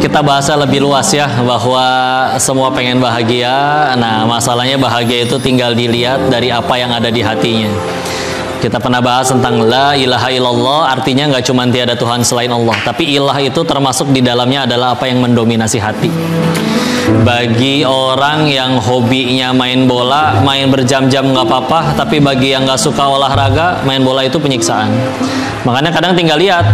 kita bahasnya lebih luas ya, bahwa semua pengen bahagia. Nah, masalahnya bahagia itu tinggal dilihat dari apa yang ada di hatinya. Kita pernah bahas tentang la ilaha illallah, artinya nggak cuma tiada Tuhan selain Allah, tapi ilah itu termasuk di dalamnya adalah apa yang mendominasi hati. Bagi orang yang hobinya main bola, main berjam-jam nggak apa-apa, tapi bagi yang nggak suka olahraga, main bola itu penyiksaan. Makanya kadang tinggal lihat,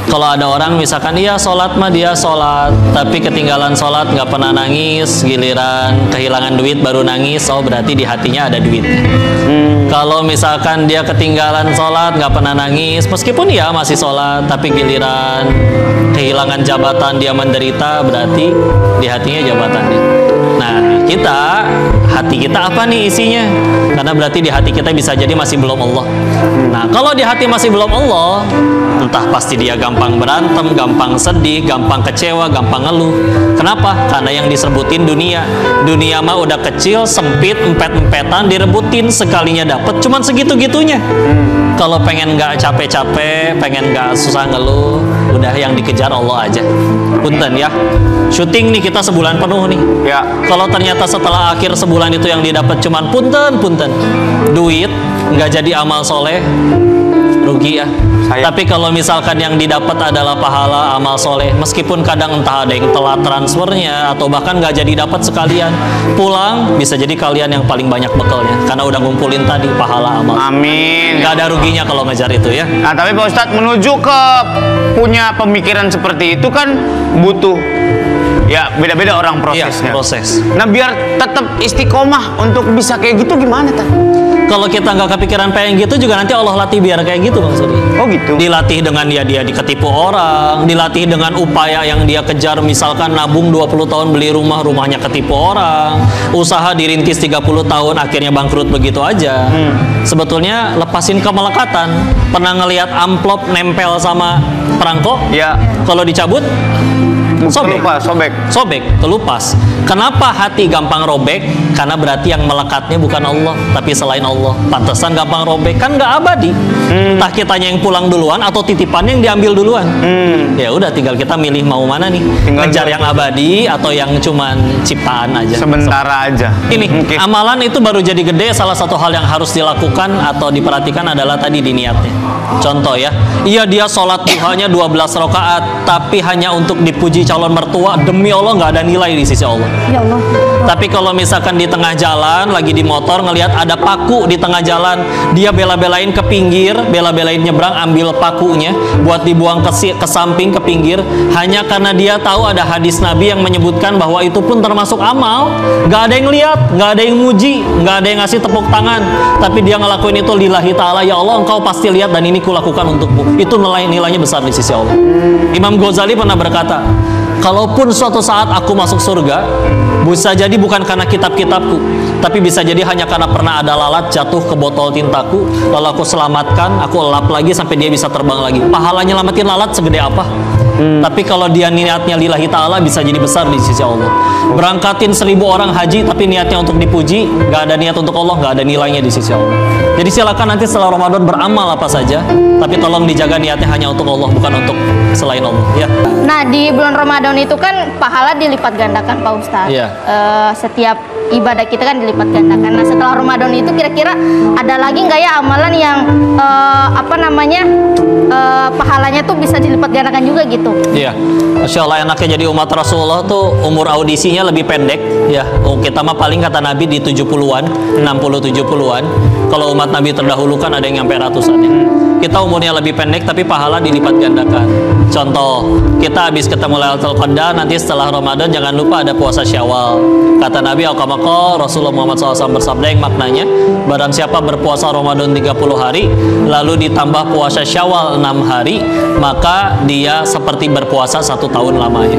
kalau ada orang misalkan iya sholat mah dia sholat, tapi ketinggalan sholat nggak pernah nangis, giliran kehilangan duit baru nangis, oh berarti di hatinya ada duitnya. Kalau misalkan dia ketinggalan sholat nggak pernah nangis, meskipun ya masih sholat, tapi giliran kehilangan jabatan dia menderita, berarti di hatinya jabatannya. Nah, hati kita apa nih isinya? Karena berarti di hati kita bisa jadi masih belum Allah. Nah, kalau di hati masih belum Allah, entah pasti dia gampang berantem, gampang sedih, gampang kecewa, gampang ngeluh. Kenapa? Karena yang disebutin dunia. Dunia mah udah kecil, sempit, empet-empetan, direbutin, sekalinya dapet cuman segitu-gitunya. Kalau pengen nggak capek-capek, pengen nggak susah ngeluh, udah yang dikejar Allah aja. Punten ya. Syuting nih kita sebulan penuh nih. Ya. Kalau ternyata setelah akhir sebulan itu yang didapat cuman punten, duit, nggak jadi amal soleh, rugi ya. Tapi kalau misalkan yang didapat adalah pahala amal soleh, meskipun kadang entah ada yang telat transfernya atau bahkan nggak jadi dapat sekalian, pulang bisa jadi kalian yang paling banyak bekalnya karena udah ngumpulin tadi pahala amal. Amin. Nggak ada ruginya kalau ngejar itu ya. Nah, tapi Pak Ustadz, menuju ke punya pemikiran seperti itu kan butuh ya beda-beda orang prosesnya. Ya, proses. Nah, biar tetap istiqomah untuk bisa kayak gitu gimana Tan? Kalau kita nggak kepikiran pengen gitu juga nanti Allah latih biar kayak gitu maksudnya. Oh gitu. Dilatih dengan dia diketipu orang, dilatih dengan upaya yang dia kejar, misalkan nabung 20 tahun beli rumah, rumahnya ketipu orang, usaha dirintis 30 tahun akhirnya bangkrut begitu aja. Sebetulnya lepasin kemelekatan. Pernah ngelihat amplop nempel sama perangko? Ya. Kalau dicabut sobek, kelupas. Kenapa hati gampang robek? Karena berarti yang melekatnya bukan Allah, tapi selain Allah. Pantesan gampang robek, kan nggak abadi. Entah kitanya yang pulang duluan atau titipannya yang diambil duluan. Ya udah, tinggal kita milih mau mana nih, ngejar yang abadi atau yang cuman ciptaan aja. Sementara aja. Ini amalan itu baru jadi gede. Salah satu hal yang harus dilakukan atau diperhatikan adalah tadi di niatnya. Contoh ya, iya dia sholat duhanya 12 rakaat, tapi hanya untuk dipuji calon mertua, demi Allah nggak ada nilai di sisi Allah. Ya Allah. Tapi kalau misalkan di tengah jalan, lagi di motor, ngelihat ada paku di tengah jalan, dia bela-belain ke pinggir, bela-belain nyebrang, ambil pakunya, buat dibuang ke samping, ke pinggir, hanya karena dia tahu ada hadis Nabi yang menyebutkan bahwa itu pun termasuk amal. Nggak ada yang lihat, nggak ada yang muji, nggak ada yang ngasih tepuk tangan, tapi dia ngelakuin itu lillahi ta'ala, ya Allah engkau pasti lihat dan ini kulakukan untukmu. Itu nilainya besar di sisi Allah. Imam Ghazali pernah berkata, kalaupun suatu saat aku masuk surga, bisa jadi bukan karena kitab-kitabku, tapi bisa jadi hanya karena pernah ada lalat jatuh ke botol tintaku, lalu aku selamatkan, aku elap lagi sampai dia bisa terbang lagi. Pahalanya nyelamatin lalat segede apa? Tapi kalau dia niatnya lillahi ta'ala, bisa jadi besar di sisi Allah. Berangkatin 1000 orang haji tapi niatnya untuk dipuji, gak ada niat untuk Allah, gak ada nilainya di sisi Allah. Jadi silakan nanti setelah Ramadan beramal apa saja, tapi tolong dijaga niatnya hanya untuk Allah, bukan untuk selain Allah ya. Nah, di bulan Ramadan itu kan pahala dilipat gandakan Pak Ustadz. Iya. Setiap ibadah kita kan dilipat gandakan. Nah, setelah Ramadan itu kira-kira ada lagi nggak ya amalan yang pahalanya tuh bisa dilipat gandakan juga gitu? Iya. Masya Allah, enaknya jadi umat Rasulullah tuh umur audisinya lebih pendek ya. Kita mah paling kata Nabi di 70-an, 60-70-an. Kalau umat Nabi terdahulu kan ada yang nyampe ratusan ya. Kita umurnya lebih pendek tapi pahala dilipat gandakan. Contoh, kita habis ketemu Lailatul Qadar, nanti setelah Ramadan jangan lupa ada puasa Syawal. Kata Nabi Al-Qamaqah, Rasulullah Muhammad SAW bersabda yang maknanya, barang siapa berpuasa Ramadan 30 hari lalu ditambah puasa Syawal 6 hari, maka dia seperti berpuasa 1 tahun lamanya.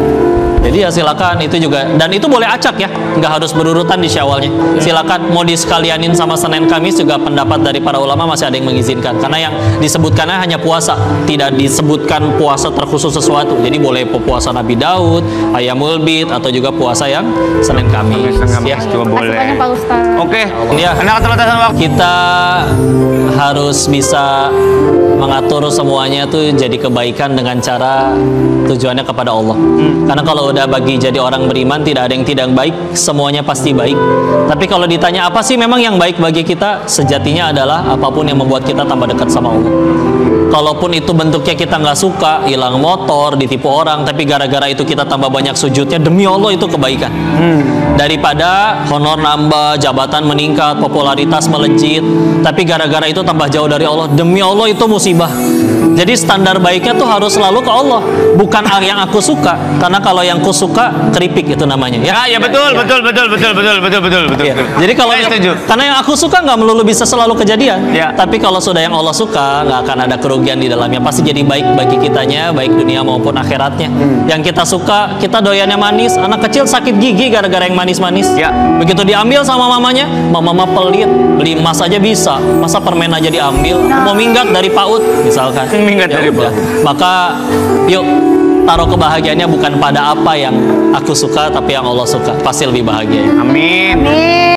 Jadi ya silakan, itu juga, dan itu boleh acak ya, nggak harus berurutan di Syawalnya. Silakan mau disekalianin sama Senin Kamis juga, pendapat dari para ulama masih ada yang mengizinkan, karena yang disebutkannya hanya puasa, tidak disebutkan puasa terkhusus sesuatu. Jadi boleh puasa Nabi Daud, Ayamul Bid, atau juga puasa yang Senin Kamis. Ya, juga boleh. Pak Ustadz. Oke. Ya. Karena keterbatasan waktu, kita harus bisa mengatur semuanya tuh jadi kebaikan dengan cara tujuannya kepada Allah. Karena kalau udah bagi jadi orang beriman tidak ada yang tidak baik, semuanya pasti baik. Tapi kalau ditanya apa sih memang yang baik bagi kita, sejatinya adalah apapun yang membuat kita tambah dekat sama Allah. Kalaupun itu bentuknya kita nggak suka, hilang motor, ditipu orang, tapi gara-gara itu kita tambah banyak sujudnya, demi Allah itu kebaikan. Daripada honor nambah, jabatan meningkat, popularitas melejit, tapi gara-gara itu tambah jauh dari Allah, demi Allah itu musibah. Jadi standar baiknya tuh harus selalu ke Allah, bukan yang aku suka. Karena kalau yang aku suka keripik itu namanya. Ya, betul. Ya. Jadi kalau karena yang aku suka nggak melulu bisa selalu kejadian. Ya. Tapi kalau sudah yang Allah suka, nggak akan ada kerugian di dalamnya. Pasti jadi baik bagi kitanya, baik dunia maupun akhiratnya. Yang kita suka, kita doyannya manis. Anak kecil sakit gigi gara-gara yang manis-manis. Ya. Begitu diambil sama mamanya, mama pelit, beli emas aja bisa, masa permen aja diambil. Mau minggat dari PAUD misalkan. Minggat dari udah. Maka yuk taruh kebahagiaannya bukan pada apa yang aku suka, tapi yang Allah suka. Pasti lebih bahagia. Amin. Amin.